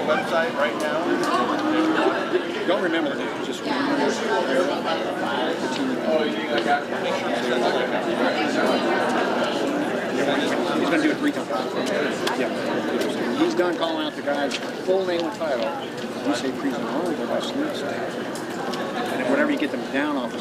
website right now. Don't remember the name, just remember the team. Oh, you think I got you? He's going to do it 3 times. Yeah. When he's done calling out the guy's full name and title, you say present only, they're going to snooze. And then whenever you get them down off the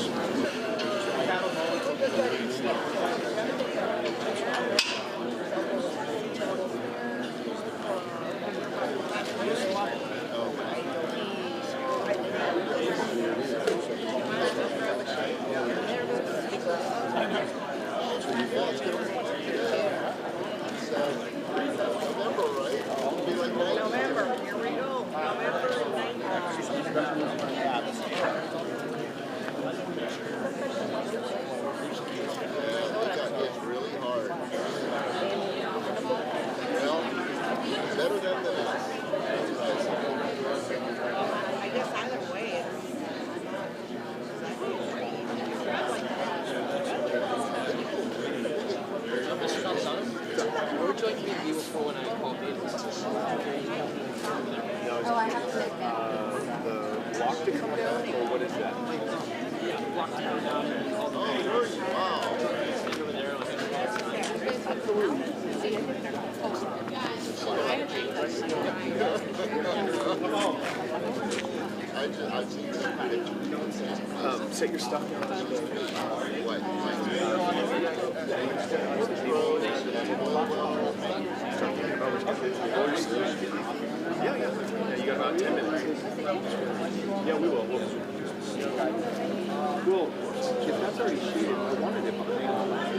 Set your stuff down. Yeah, you got about 10 minutes. Yeah, we will. Cool. If that's already shooting, I wanted it behind the line.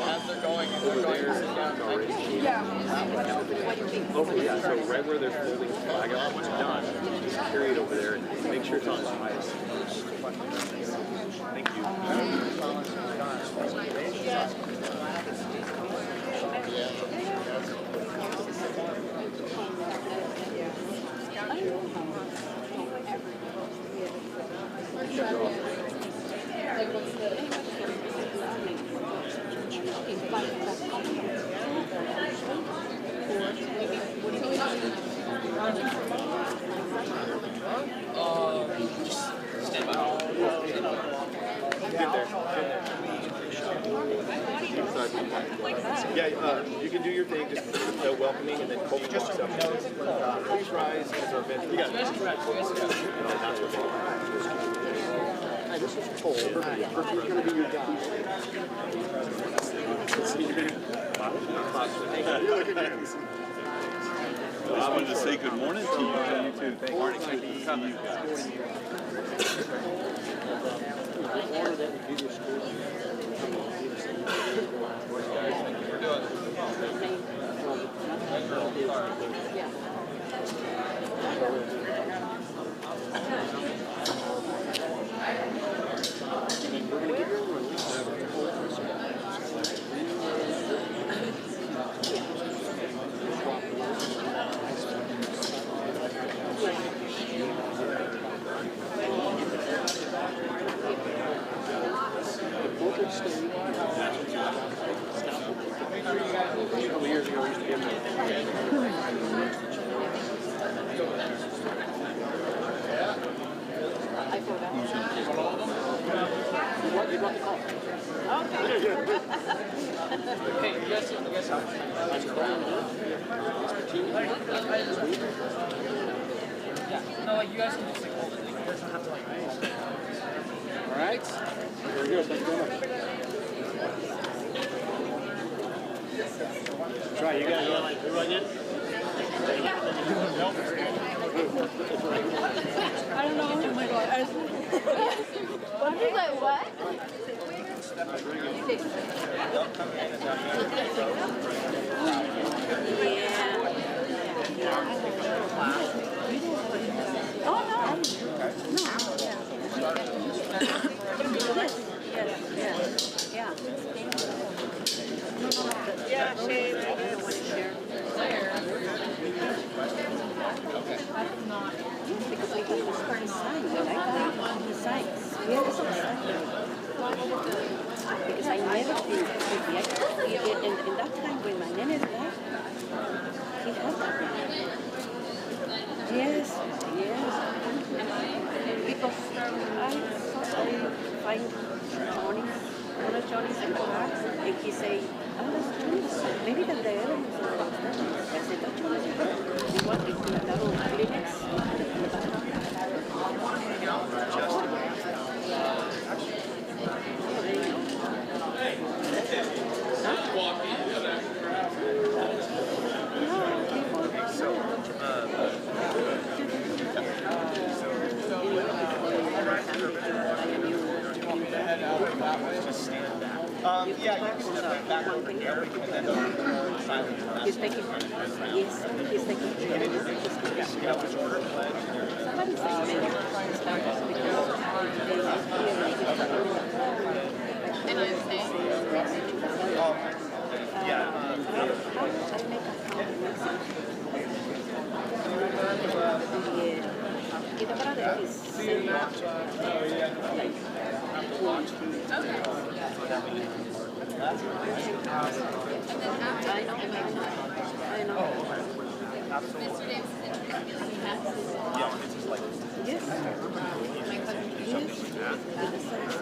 As they're going, over there. Over, yeah, so right where they're holding the flag up, once it's done, just carry it over there and make sure it's on its highest. Thank you. Stand by. Yeah, you can do your thing, just welcoming, and then Colby just up. Please rise as our event. You got it. Hi, this is Cole. He's going to be your guy. Well, I wanted to say good morning to you. You too. Good morning. Good to see you guys. No, like you guys can just like hold it. Like, you guys don't have to like. All right. Very good. Thank you very much. Try. You got it. Everybody in? I don't know. Oh my god. What is like what? Oh no. Yeah, shade. I don't want to share. Because we got this kind of sign, but I got the signs. We have some signs. Because I never think, and that time when my name is back, he has that. Yes, yes. Because I find Johnny's, one of Johnny's in the car, and he say, oh, that's Johnny's. Maybe the other one is the I said, that's Johnny's. You want to do a little Kleenex? Yeah, you can step back over here and then silence. He's taking, yes, he's taking. Which order? Somebody says maybe starters because And I'm saying, yeah. I make a count in Mexico. The brother is saying like one, two. okay. And then after, I know. Mr. Davis is Yeah, it's just like Yes. my cousin. Yes. With the sunset.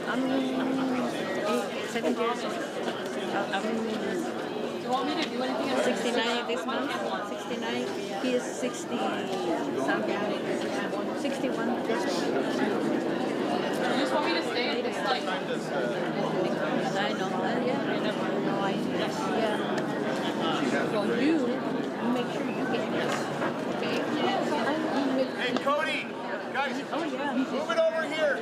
I'm 7 years old. Do you want me to do anything else? 69 this month. 69. He is 60 something. 61. You just want me to stay at this like? I know. Yeah. No idea. Yeah. So you make sure you get this. Okay. Hey, Cody! Guys, Oh yeah. move it over here!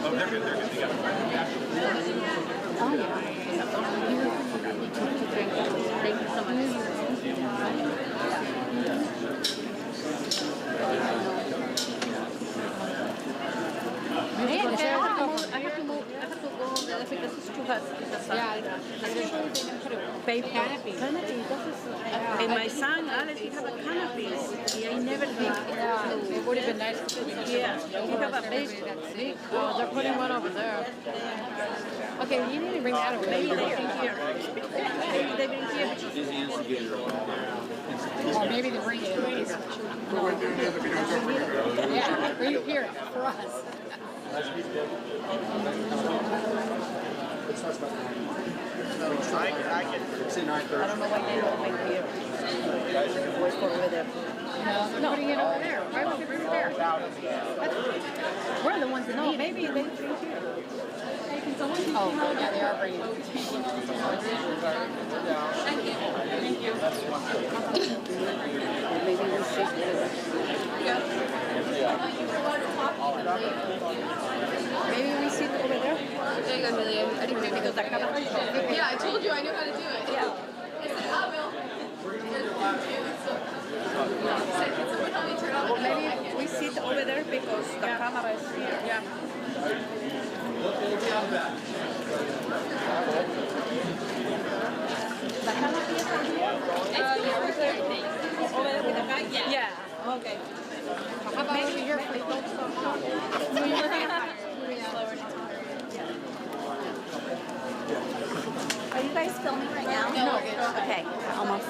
Oh, they're good, They got it. Oh yeah. Thank you so much. I have to go home because it's too hot. Baby canopy. Canopy. And my son, Alex, he have a canopy. I never think. Yeah, it would have been nice to see. Yeah, he have a baby. Oh, they're putting one over there. Okay, you need to bring that over Maybe there. they bring here. Maybe they bring here. Or maybe they bring it here. Yeah, bring it here for us. It starts about 9. I get Say 9:30. I don't know why they don't bring here. Wait for weather. No, putting it over there. Why would you bring it there? We're the ones that need it. Maybe they bring it here. Oh, yeah, they are bringing it. Thank you. Thank you. Maybe we'll see. Maybe we sit over there. There you go, Julia. I didn't maybe go back up. Yeah, I told you I knew how to do it. Yeah. I said, I will. Maybe we sit over there because the camera is here. Yeah. The canopy is over here? Yeah, right there, I think. Over there with the guy? Yeah. Okay. How about over here? No, you're looking at slower. Are you guys filming right now? No. Okay, almost.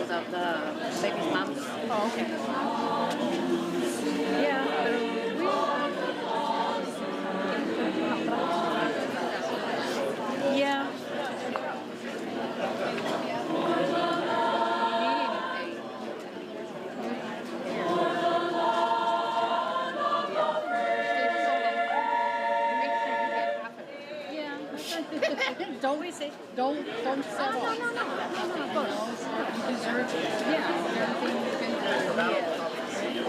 Of the baby's mom. Oh, okay. Yeah, yeah. Don't settle. No. You deserve it. Yeah. Everything you've been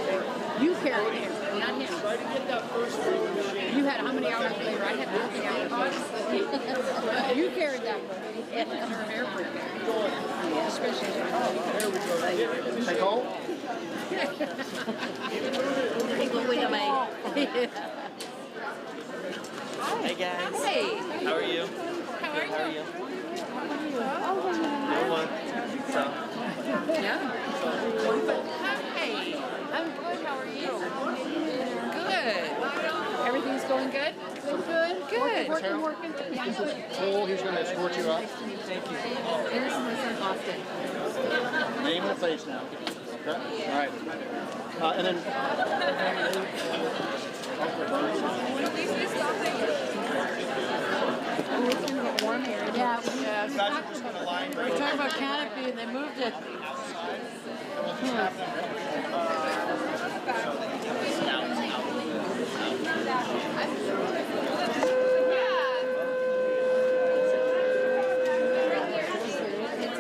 through. You carried him, not him. You had how many hours later? I had nothing hours. You carried that book. You deserve everything. Especially Take hold. Hey guys. Hey. How are you? How are you? No one. So, Yeah. Hi. I'm good. How are you? Good. Everything's going good? Good. Working. Cole, he's going to escort you up. And this is my son, Austin. Name and place now. Okay? All right. And then... It's going to get warm here. Yeah. We talked about canopy and they moved it.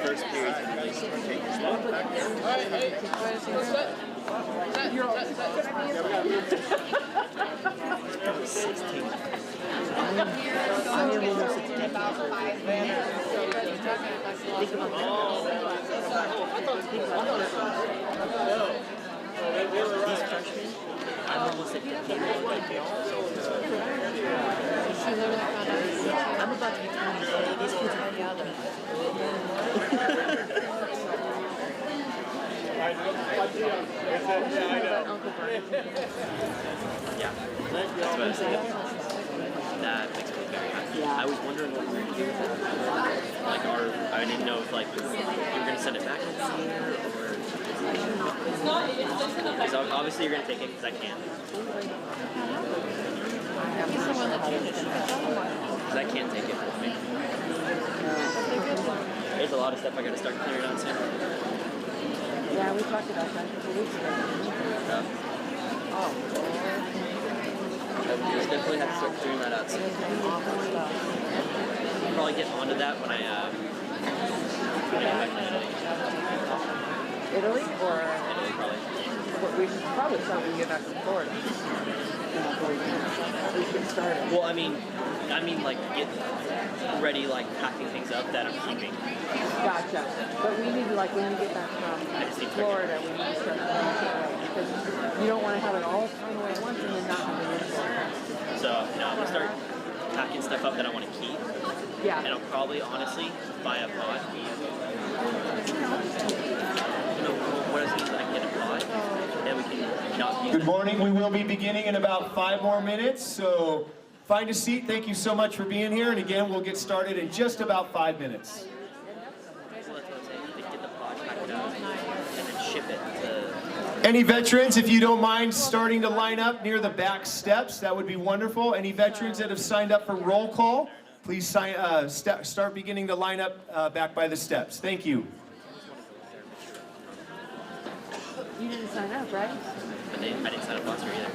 first period, really start taking stuff. I was 16. These freshmen, I'm almost at 15. I'm about to be 20. These kids are together. Yeah, that's what I'm saying. That makes me very happy. I was wondering what we were going to do. Like, I didn't know if, like, you were going to send it back next year, or... Because obviously you're going to take it, because I can't. Because I can't take it with me. There's a lot of stuff I got to start clearing out soon. Yeah, we talked about that a couple weeks ago. I definitely have to start clearing that out soon. I'll probably get onto that when I get back to Italy Italy. or Italy, probably. we should probably start when we get back from Florida. We should start it. Well, I mean, like, get ready, like, packing things up that I'm keeping. Gotcha. But we need to, like, when we get back from Florida, we need to start planning it away because you don't want to have it all thrown away at once and then not have it in Florida. So, no, I'm going to start packing stuff up that I want to keep. Yeah. And I'll probably, honestly, buy a pod. What else means I can get a pod? Then we can not use Good morning. We will be beginning in about 5 more minutes, so find a seat. Thank you so much for being here. And again, we'll get started in just about 5 minutes. So that's what I'm saying. They get the pod packed up and then ship it to... Any veterans, if you don't mind starting to line up near the back steps, that would be wonderful. Any veterans that have signed up for roll call, please start beginning to line up back by the steps. Thank you. You didn't sign up, right? But I didn't sign up last year either.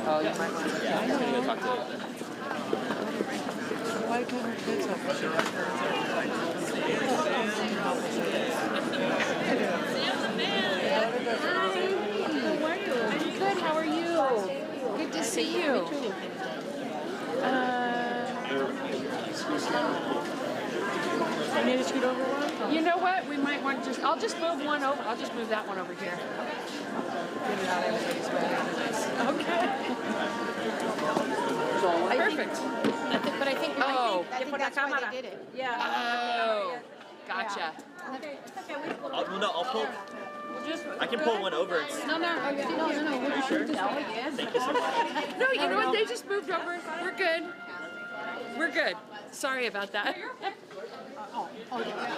Oh, you might want to. Yeah, I'm going to go talk to them. Why can't our kids have Good, how are you? Good to see you. I need to scoot over one? You know what? We might want to just, I'll just move one over. I'll just move that one over here. Get it out of everybody's way. Okay. Perfect. But I think, Oh. I think that's why they did it. Yeah. Oh, gotcha. I'll pull... I can pull one over. No. Are you sure? Thank you so much. No, you know what? They just moved over. We're good. We're good. Sorry about that.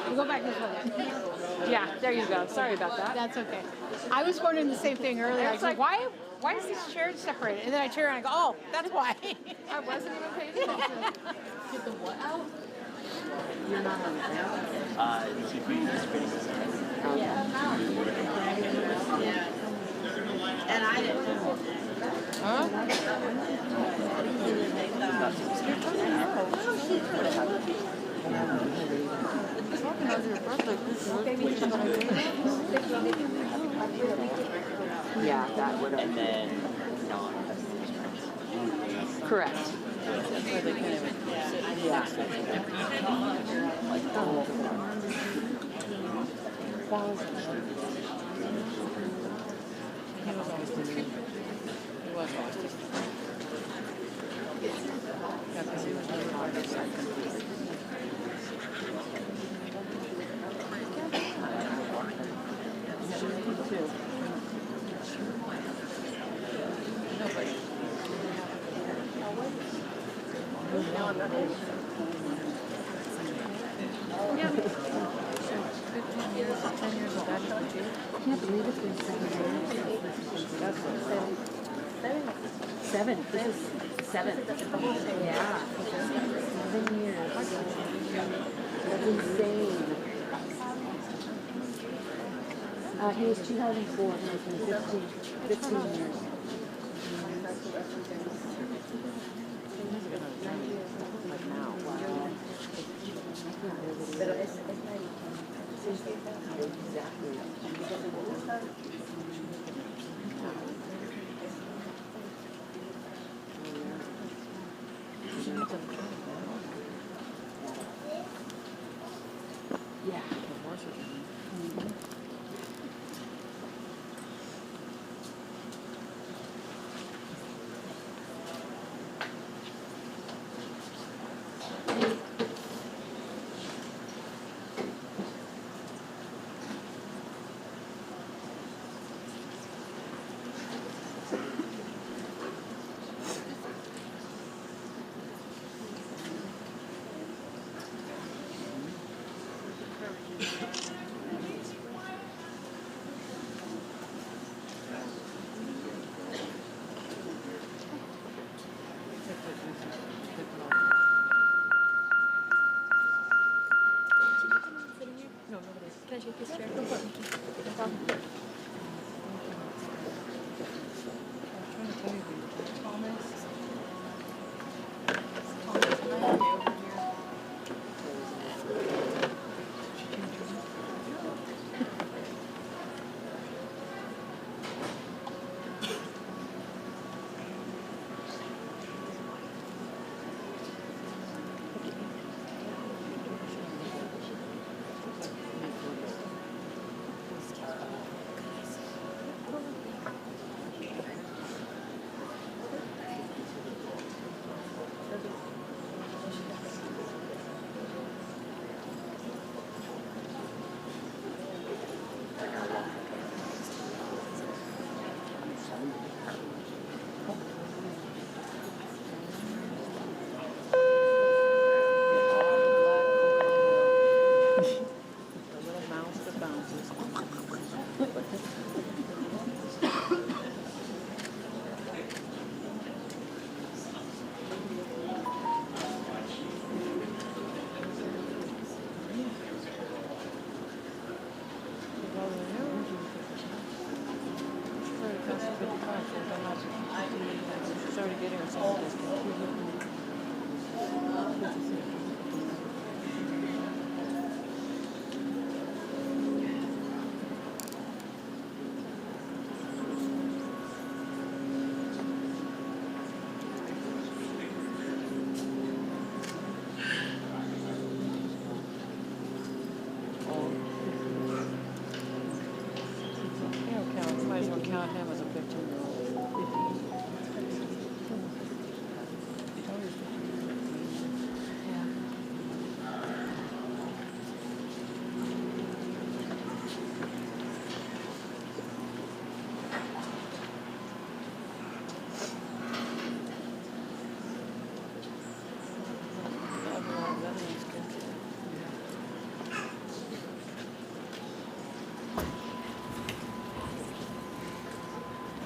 We'll go back this way. Yeah, there you go. Sorry about that. That's okay. I was wondering the same thing earlier. I was like, why is this chair separated? And then I turn around and go, oh, that's why. I wasn't even paying attention. Get the what out? You're not on the ground. And I didn't. Huh? Yeah, that would have. And then non. Correct. Yeah. Seven. This is 7. Yeah. 7 years. That's insane. He was 2004, so it's been 15 years. Like now. Wow. Exactly. Yeah. Can I take this chair? No problem. Count him as a 15-year-old.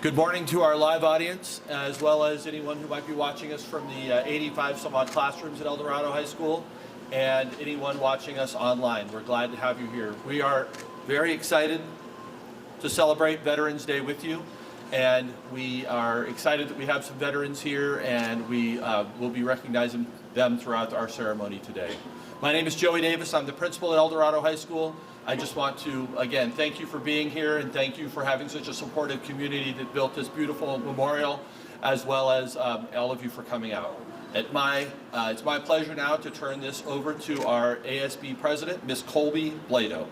Good morning to our live audience, as well as anyone who might be watching us from the 85 some odd classrooms at Dorado High School, and anyone watching us online. We're glad to have you here. We are very excited to celebrate Veterans Day with you, and we are excited that we have some veterans here, and we will be recognizing them throughout our ceremony today. My name is Joey Davis. I'm the principal at El Dorado High School. I just want to, again, thank you for being here and thank you for having such a supportive community that built this beautiful memorial, as well as all of you for coming out. It's my pleasure now to turn this over to our ASB president, Ms. Colby Blado.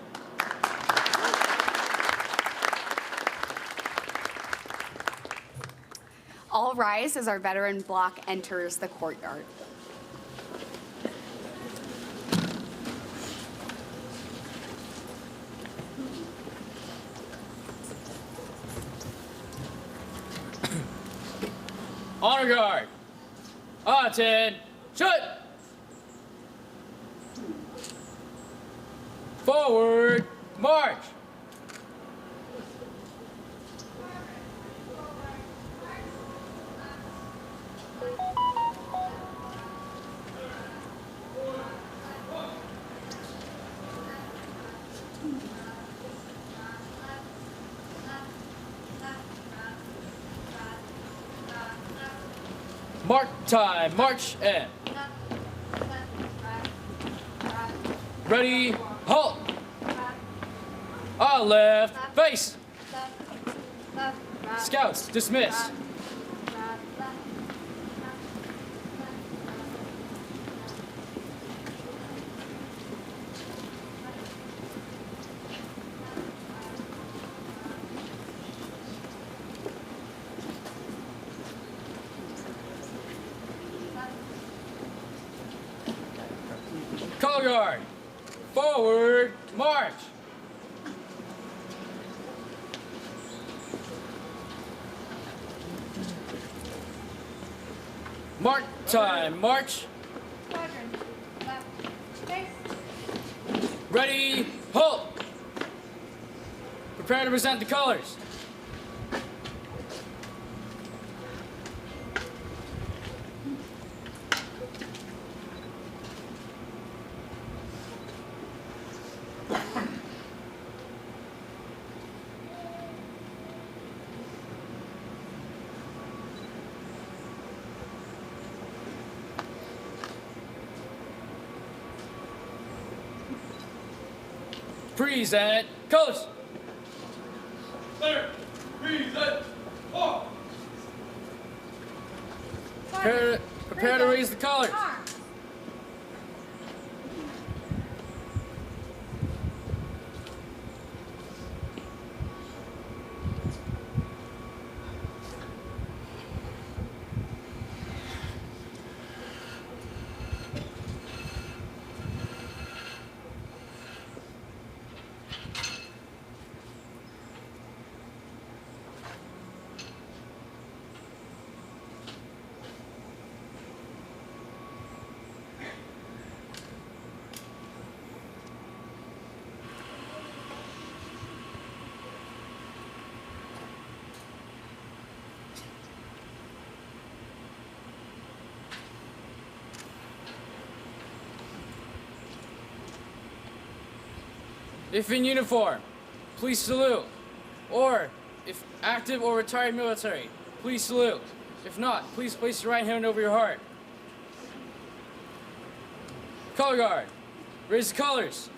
All rise as our veteran block enters the courtyard. Honor guard. Attention. Forward. March. Mark time, march and ready, halt. All left, face. Scouts, dismiss. Color guard, forward, march. Mark time, march. Ready, halt. Prepare to present the colors. Present colors. Clear. Present. Oh. Prepare to raise the colors. If in uniform, please salute. Or, if active or retired military, please salute. If not, please place your right hand over your heart. Color guard, raise the colors.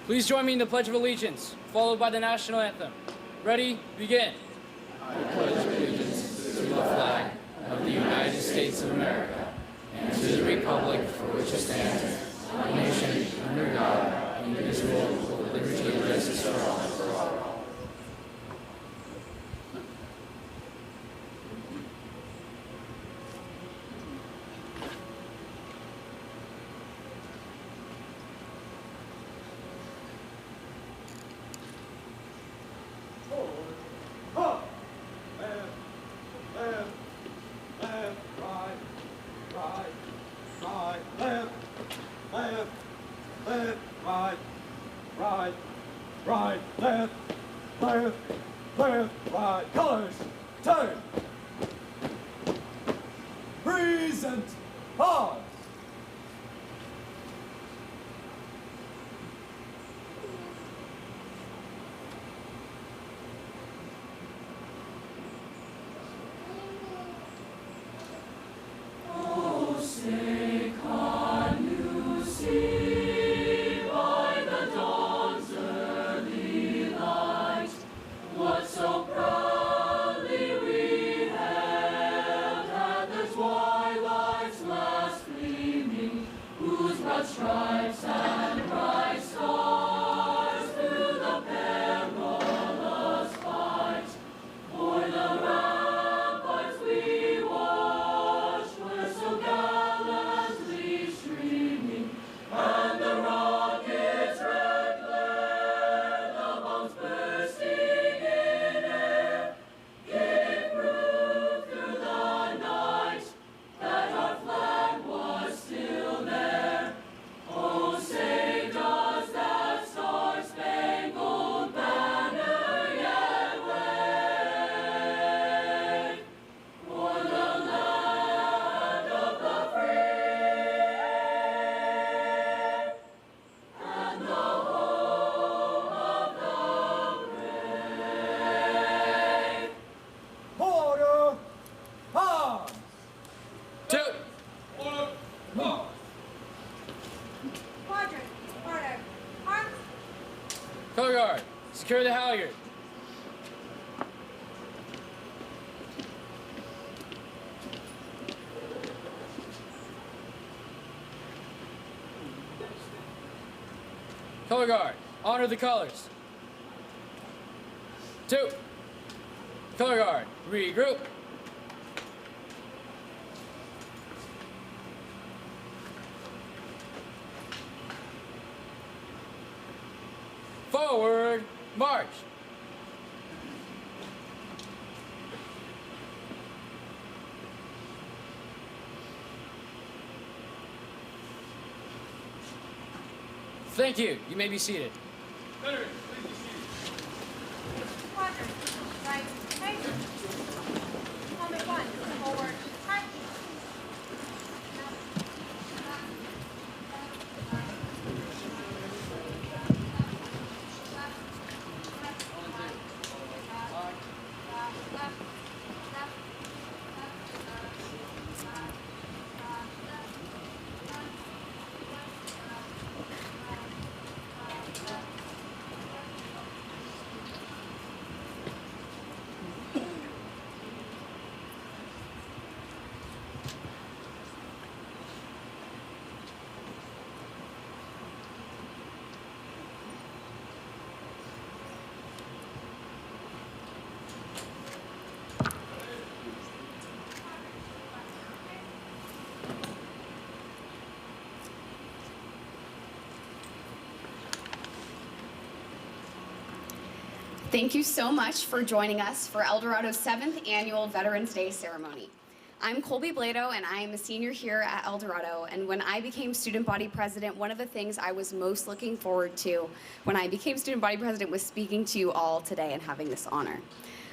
Please join me in the Pledge of Allegiance, followed by the National Anthem. Ready, begin. I pledge allegiance to the flag of the United States of America and to the republic for which it stands, one nation, under God, indivisible, with liberty and justice for all. Colors, turn. Present, pause. Secure the halyard. Color guard, honor the colors. 2. Color guard, regroup. Forward, march. Thank you. You may be seated. Veterans, please be seated. Quadrant, right, okay? Helmet 1, forward, march. Thank you so much for joining us for El Dorado's 7th Annual Veterans Day Ceremony. I'm Colby Blado, and I am a senior here at El Dorado, and when I became student body president, one of the things I was most looking forward to when I became student body president was speaking to you all today and having this honor.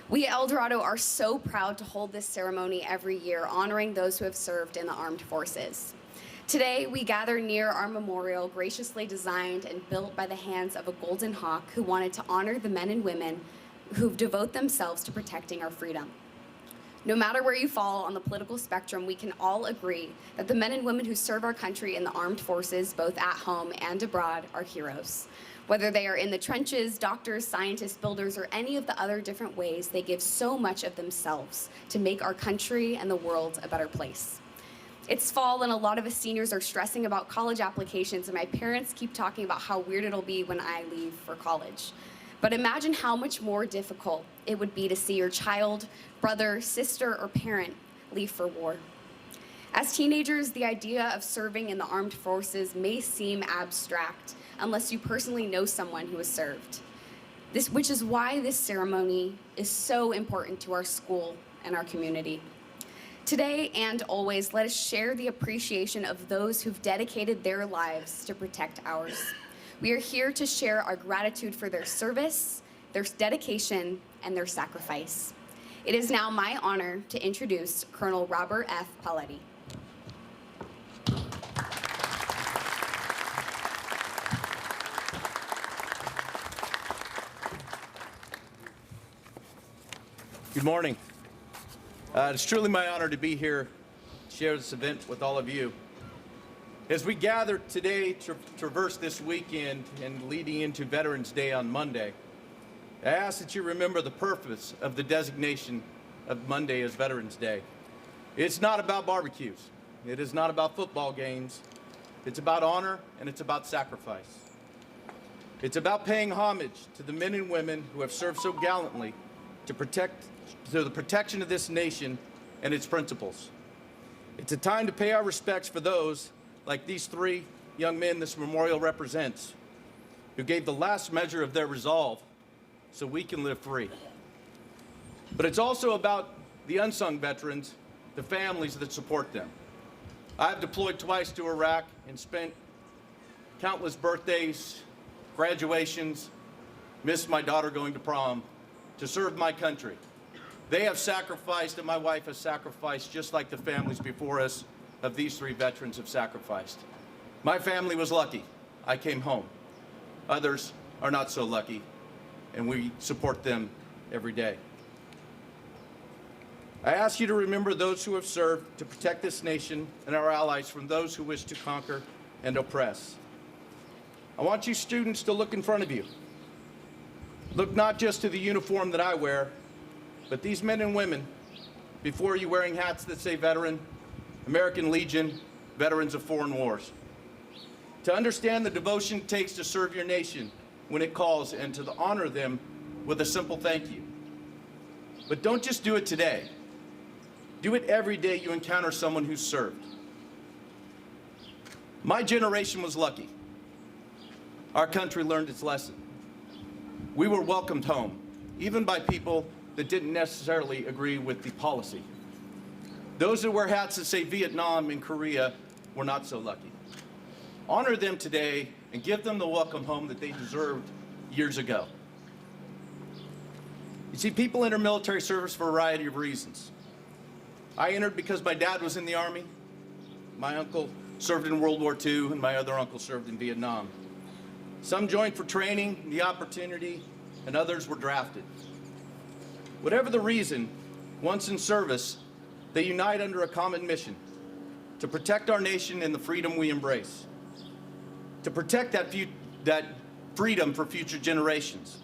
We at El Dorado are so proud to hold this ceremony every year, honoring those who have served in the armed forces. Today, we gather near our memorial, graciously designed and built by the hands of a golden hawk who wanted to honor the men and women who devote themselves to protecting our freedom. No matter where you fall on the political spectrum, we can all agree that the men and women who serve our country in the armed forces, both at home and abroad, are heroes. Whether they are in the trenches, doctors, scientists, builders, or any of the other different ways, they give so much of themselves to make our country and the world a better place. It's fall and a lot of us seniors are stressing about college applications, and my parents keep talking about how weird it'll be when I leave for college. But imagine how much more difficult it would be to see your child, brother, sister, or parent leave for war. As teenagers, the idea of serving in the armed forces may seem abstract unless you personally know someone who has served. Which is why this ceremony is so important to our school and our community. Today and always, let us share the appreciation of those who've dedicated their lives to protect ours. We are here to share our gratitude for their service, their dedication, and their sacrifice. It is now my honor to introduce Colonel Robert F. Paletti. Good morning. It's truly my honor to be here to share this event with all of you. As we gather today to traverse this weekend and leading into Veterans Day on Monday, I ask that you remember the purpose of the designation of Monday as Veterans Day. It's not about barbecues. It is not about football games. It's about honor and it's about sacrifice. It's about paying homage to the men and women who have served so gallantly to the protection of this nation and its principles. It's a time to pay our respects for those, like these 3 young men this memorial represents, who gave the last measure of their resolve so we can live free. But it's also about the unsung veterans, the families that support them. I've deployed twice to Iraq and spent countless birthdays, graduations, missed my daughter going to prom, to serve my country. They have sacrificed, and my wife has sacrificed, just like the families before us of these 3 veterans have sacrificed. My family was lucky. I came home. Others are not so lucky, and we support them every day. I ask you to remember those who have served to protect this nation and our allies from those who wish to conquer and oppress. I want you students to look in front of you. Look not just to the uniform that I wear, but these men and women before you wearing hats that say veteran, American Legion, veterans of foreign wars. To understand the devotion it takes to serve your nation when it calls, and to honor them with a simple thank you. But don't just do it today. Do it every day you encounter someone who's served. My generation was lucky. Our country learned its lesson. We were welcomed home, even by people that didn't necessarily agree with the policy. Those that wear hats that say Vietnam and Korea were not so lucky. Honor them today and give them the welcome home that they deserved years ago. You see, people enter military service for a variety of reasons. I entered because my dad was in the Army. My uncle served in World War II, and my other uncle served in Vietnam. Some joined for training, the opportunity, and others were drafted. Whatever the reason, once in service, they unite under a common mission: to protect our nation and the freedom we embrace, to protect that freedom for future generations.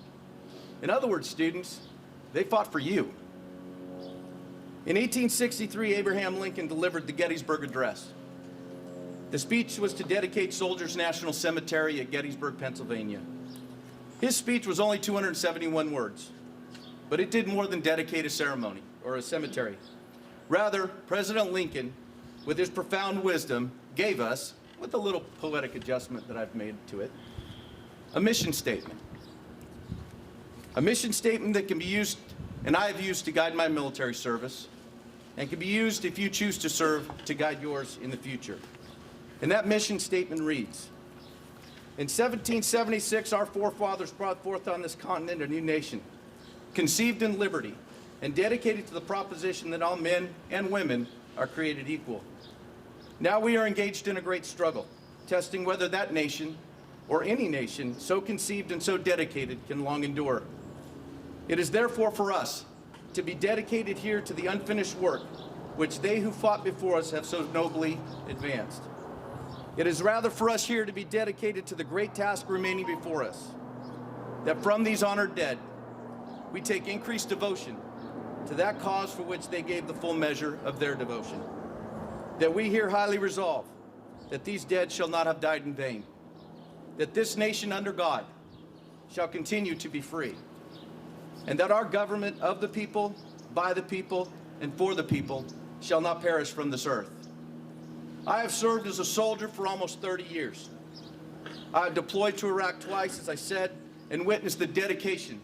In other words, students, they fought for you. In 1863, Abraham Lincoln delivered the Gettysburg Address. The speech was to dedicate Soldiers National Cemetery at Gettysburg, Pennsylvania. His speech was only 271 words, but it did more than dedicate a ceremony or a cemetery. Rather, President Lincoln, with his profound wisdom, gave us, with a little poetic adjustment that I've made to it, a mission statement. A mission statement that can be used, and I have used to guide my military service, and can be used, if you choose to serve, to guide yours in the future. And that mission statement reads, in 1776, our forefathers brought forth on this continent a new nation, conceived in liberty, and dedicated to the proposition that all men and women are created equal. Now we are engaged in a great struggle, testing whether that nation, or any nation, so conceived and so dedicated, can long endure. It is therefore for us to be dedicated here to the unfinished work which they who fought before us have so nobly advanced. It is rather for us here to be dedicated to the great task remaining before us, that from these honored dead, we take increased devotion to that cause for which they gave the full measure of their devotion. That we here highly resolve that these dead shall not have died in vain, that this nation under God shall continue to be free, and that our government of the people, by the people, and for the people shall not perish from this earth. I have served as a soldier for almost 30 years. I have deployed to Iraq twice, as I said, and witnessed the dedication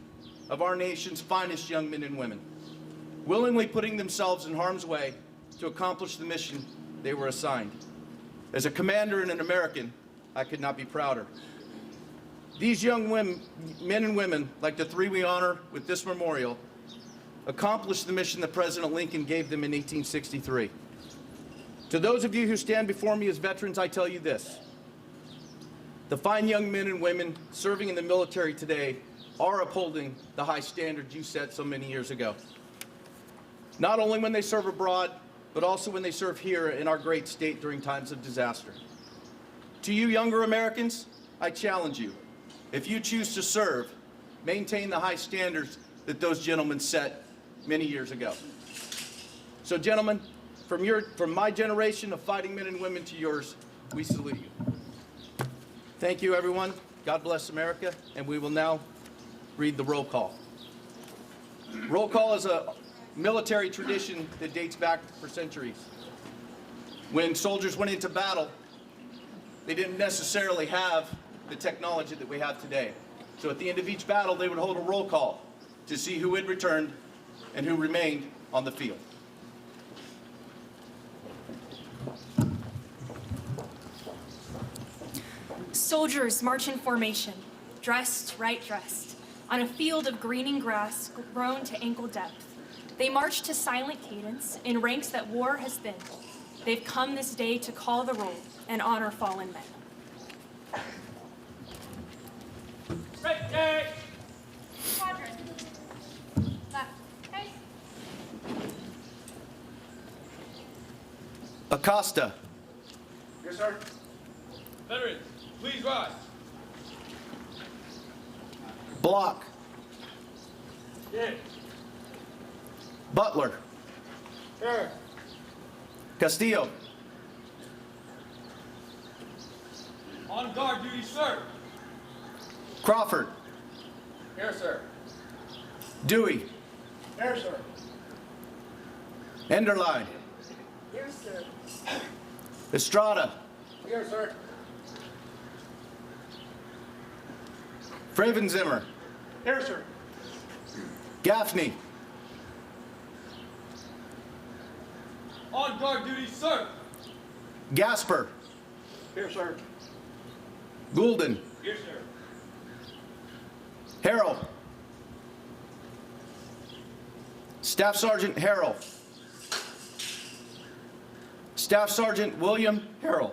of our nation's finest young men and women, willingly putting themselves in harm's way to accomplish the mission they were assigned. As a commander and an American, I could not be prouder. These young men and women, like the three we honor with this memorial, accomplished the mission that President Lincoln gave them in 1863. To those of you who stand before me as veterans, I tell you this: the fine young men and women serving in the military today are upholding the high standards you set so many years ago. Not only when they serve abroad, but also when they serve here in our great state during times of disaster. To you younger Americans, I challenge you: if you choose to serve, maintain the high standards that those gentlemen set many years ago. So gentlemen, from my generation of fighting men and women to yours, we salute you. Thank you, everyone. God bless America, and we will now read the roll call. Roll call is a military tradition that dates back for centuries. When soldiers went into battle, they didn't necessarily have the technology that we have today. So at the end of each battle, they would hold a roll call to see who had returned and who remained on the field. Soldiers march in formation, dressed, right dressed, on a field of greening grass grown to ankle depth. They march to silent cadence in ranks that war has thinned. They've come this day to call the roll and honor fallen men. Ready! Quadrant. Left. Face. Acosta. Yes, sir. Veterans, please rise. Block. Here. Butler. Here. Castillo. On guard duty, sir. Crawford. Here, sir. Dewey. Here, sir. Enderline. Here, sir. Estrada. Here, sir. Fravenzimmer. Here, sir. Gaffney. On guard duty, sir. Gasper. Here, sir. Goulden. Here, sir. Harrell. Staff Sergeant Harrell. Staff Sergeant William Harrell.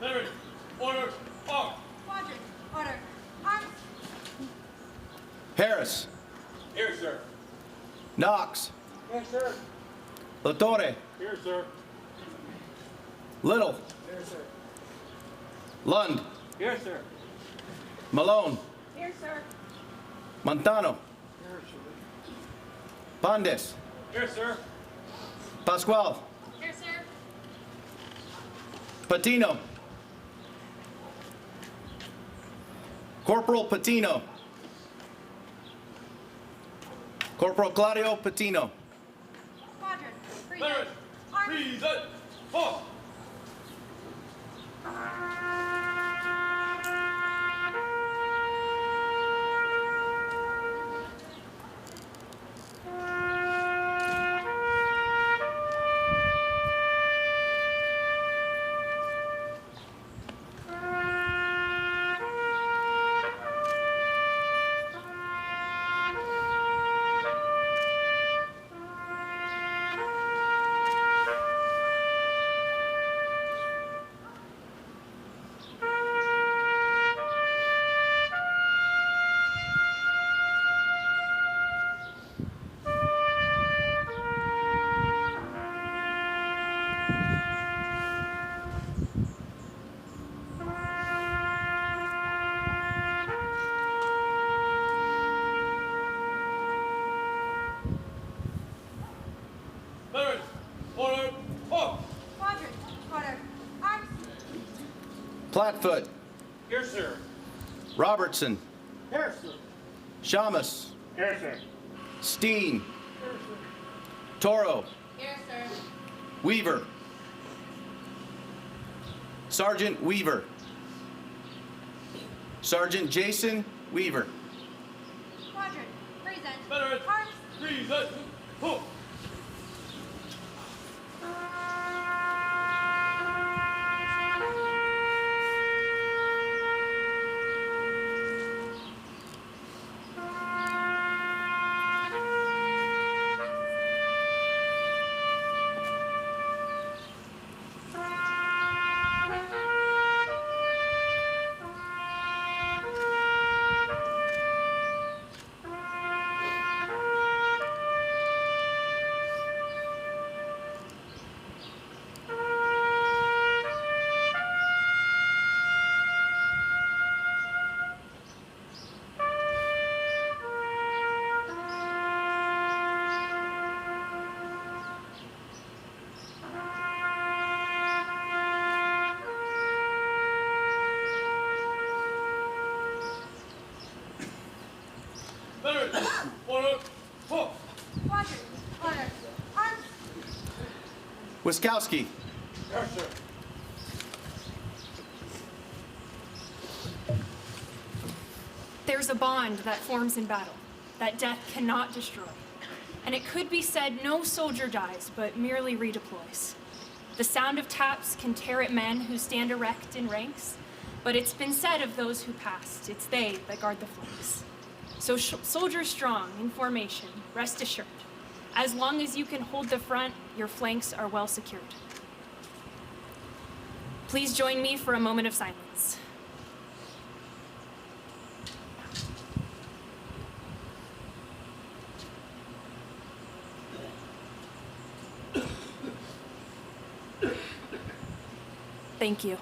Veterans, order, off. Quadrant, order, arms. Harris. Here, sir. Knox. Yes, sir. La Torre. Here, sir. Little. Here, sir. Lund. Here, sir. Malone. Here, sir. Montano. Here, sir. Pandes. Here, sir. Pascual. Here, sir. Patino. Corporal Patino. Corporal Claudio Patino. Quadrant, Veterans, arms. present, off. Veterans, order, off. Quadrant, order, arms. Platfoot. Here, sir. Robertson. Here, sir. Shamus. Here, sir. Steen. Toro. Here, sir. Weaver. Sergeant Weaver. Sergeant Jason Weaver. Quadrant, present, Veterans, arms. present, off. Wiskowski. Yes, sir. There's a bond that forms in battle that death cannot destroy. And it could be said no soldier dies, but merely redeploys. The sound of taps can tear at men who stand erect in ranks, but it's been said of those who passed, it's they that guard the flanks. So soldiers strong in formation, rest assured. As long as you can hold the front, your flanks are well secured. Please join me for a moment of silence. Thank you.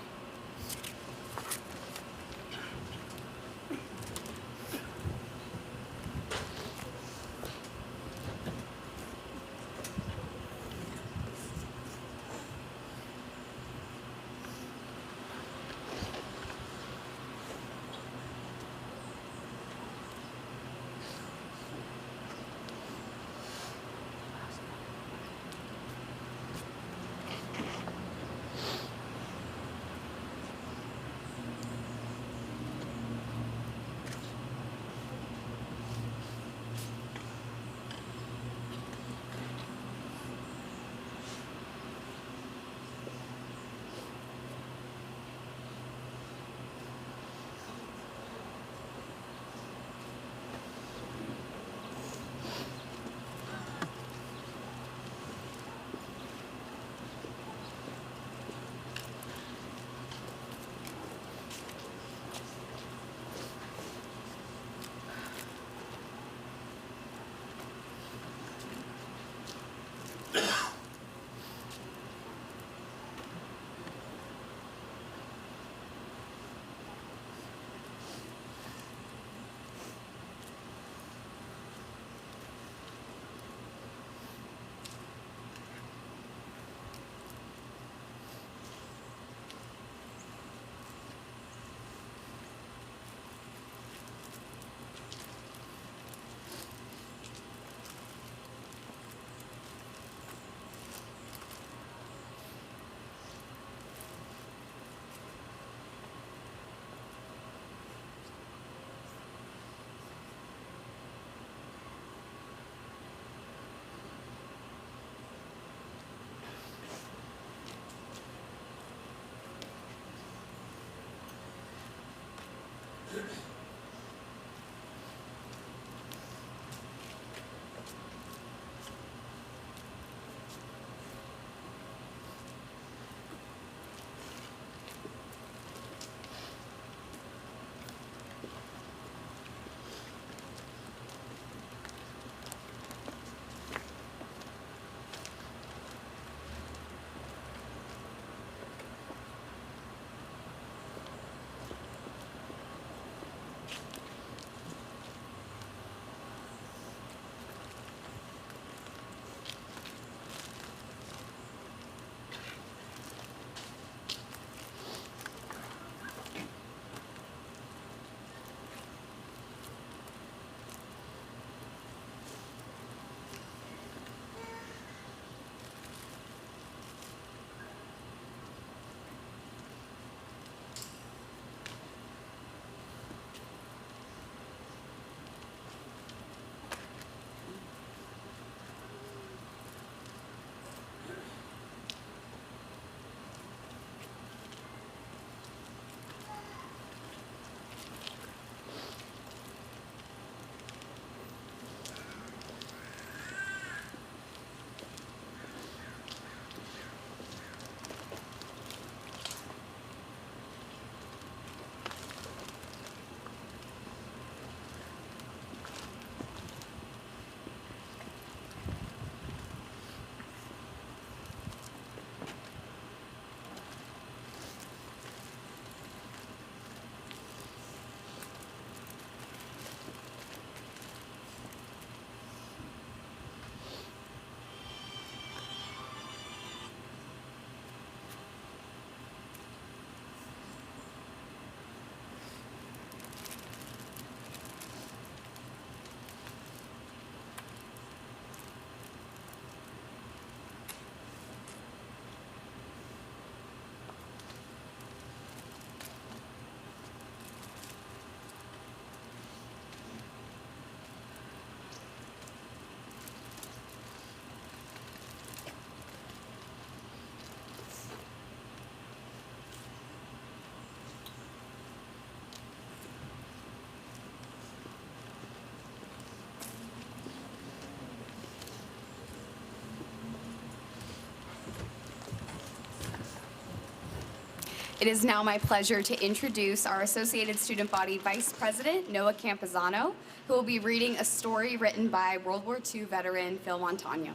It is now my pleasure to introduce our Associated Student Body Vice President, Noah Campuzano, who will be reading a story written by World War II veteran Phil Montano.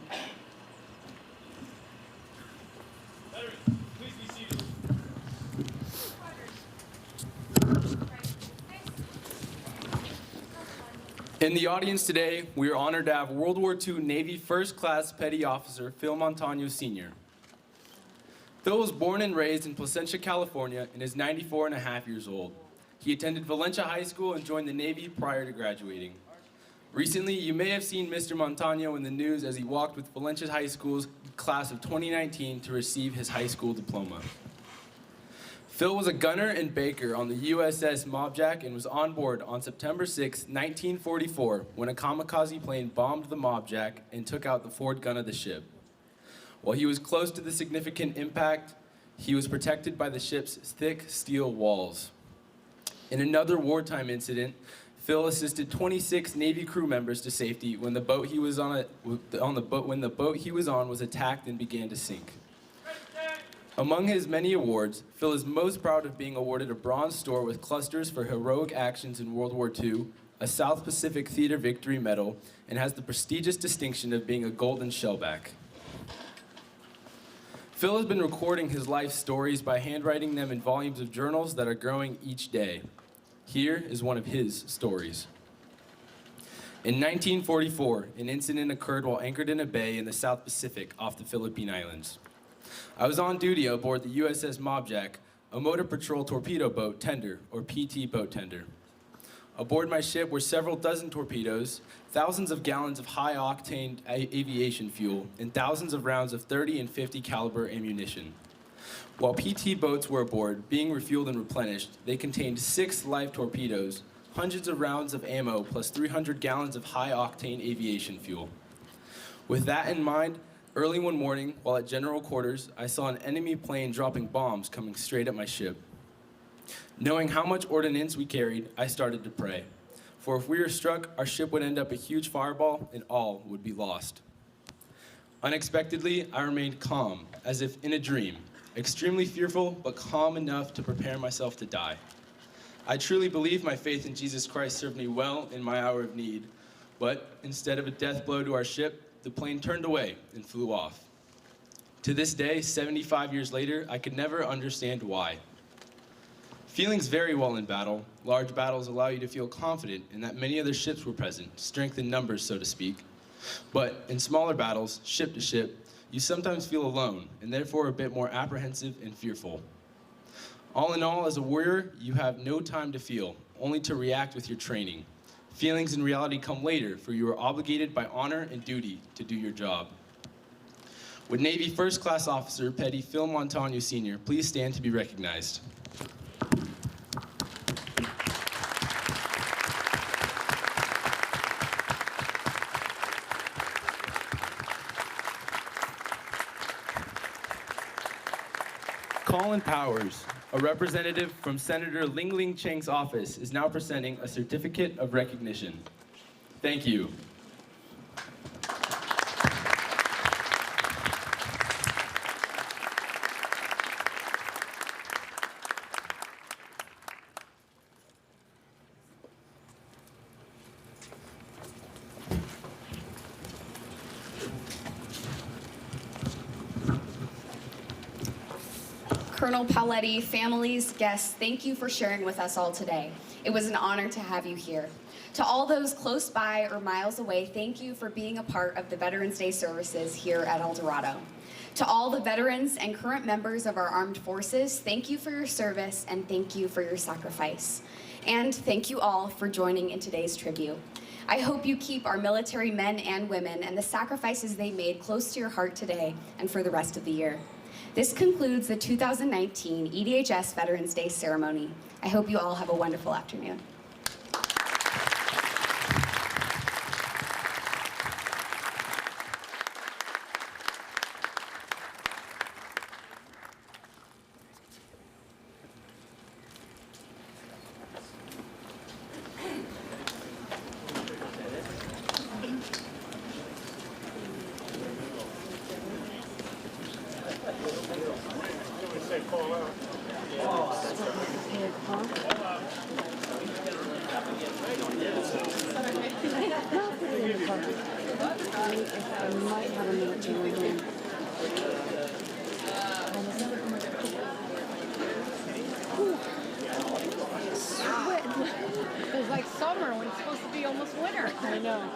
In the audience today, we are honored to have World War II Navy First Class Petty Officer Phil Montano Sr. Phil was born and raised in Placentia, California, and is 94 and a half years old. He attended Placentia High School and joined the Navy prior to graduating. Recently, you may have seen Mr. Montano in the news as he walked with Placentia High School's class of 2019 to receive his high school diploma. Phil was a gunner and baker on the USS Mobjack and was on board on September 6, 1944, when a kamikaze plane bombed the Mobjack and took out the forward gun of the ship. While he was close to the significant impact, he was protected by the ship's thick steel walls. In another wartime incident, Phil assisted 26 Navy crew members to safety when the boat he was on was attacked and began to sink. Among his many awards, Phil is most proud of being awarded a Bronze Star with clusters for heroic actions in World War II, a South Pacific Theater Victory Medal, and has the prestigious distinction of being a Golden Shellback. Phil has been recording his life stories by handwriting them in volumes of journals that are growing each day. Here is one of his stories. In 1944, an incident occurred while anchored in a bay in the South Pacific off the Philippine Islands. I was on duty aboard the USS Mobjack, a motor patrol torpedo boat tender, or PT boat tender. Aboard my ship were several dozen torpedoes, thousands of gallons of high-octane aviation fuel, and thousands of rounds of 30 and 50 caliber ammunition. While PT boats were aboard, being refueled and replenished, they contained 6 live torpedoes, hundreds of rounds of ammo, plus 300 gallons of high-octane aviation fuel. With that in mind, early one morning, while at general quarters, I saw an enemy plane dropping bombs coming straight at my ship. Knowing how much ordnance we carried, I started to pray. For if we were struck, our ship would end up a huge fireball and all would be lost. Unexpectedly, I remained calm, as if in a dream, extremely fearful, but calm enough to prepare myself to die. I truly believe my faith in Jesus Christ served me well in my hour of need, but instead of a death blow to our ship, the plane turned away and flew off. To this day, 75 years later, I could never understand why. Feelings vary well in battle. Large battles allow you to feel confident in that many other ships were present, strength in numbers, so to speak. But in smaller battles, ship to ship, you sometimes feel alone, and therefore a bit more apprehensive and fearful. All in all, as a warrior, you have no time to feel, only to react with your training. Feelings in reality come later, for you are obligated by honor and duty to do your job. Would Navy First Class Officer Petty Phil Montano Sr. please stand to be recognized? Colin Powers, a representative from Senator Ling Ling Cheng's office, is now presenting a certificate of recognition. Thank you. Colonel Pauletti, families, guests, thank you for sharing with us all today. It was an honor to have you here. To all those close by or miles away, thank you for being a part of the Veterans Day services here at El Dorado. To all the veterans and current members of our armed forces, thank you for your service and thank you for your sacrifice. And thank you all for joining in today's tribute. I hope you keep our military men and women and the sacrifices they made close to your heart today and for the rest of the year. This concludes the 2019 EDHS Veterans Day ceremony. I hope you all have a wonderful afternoon. I might have a minute to remain. It's like summer when it's supposed to be almost winter. I know.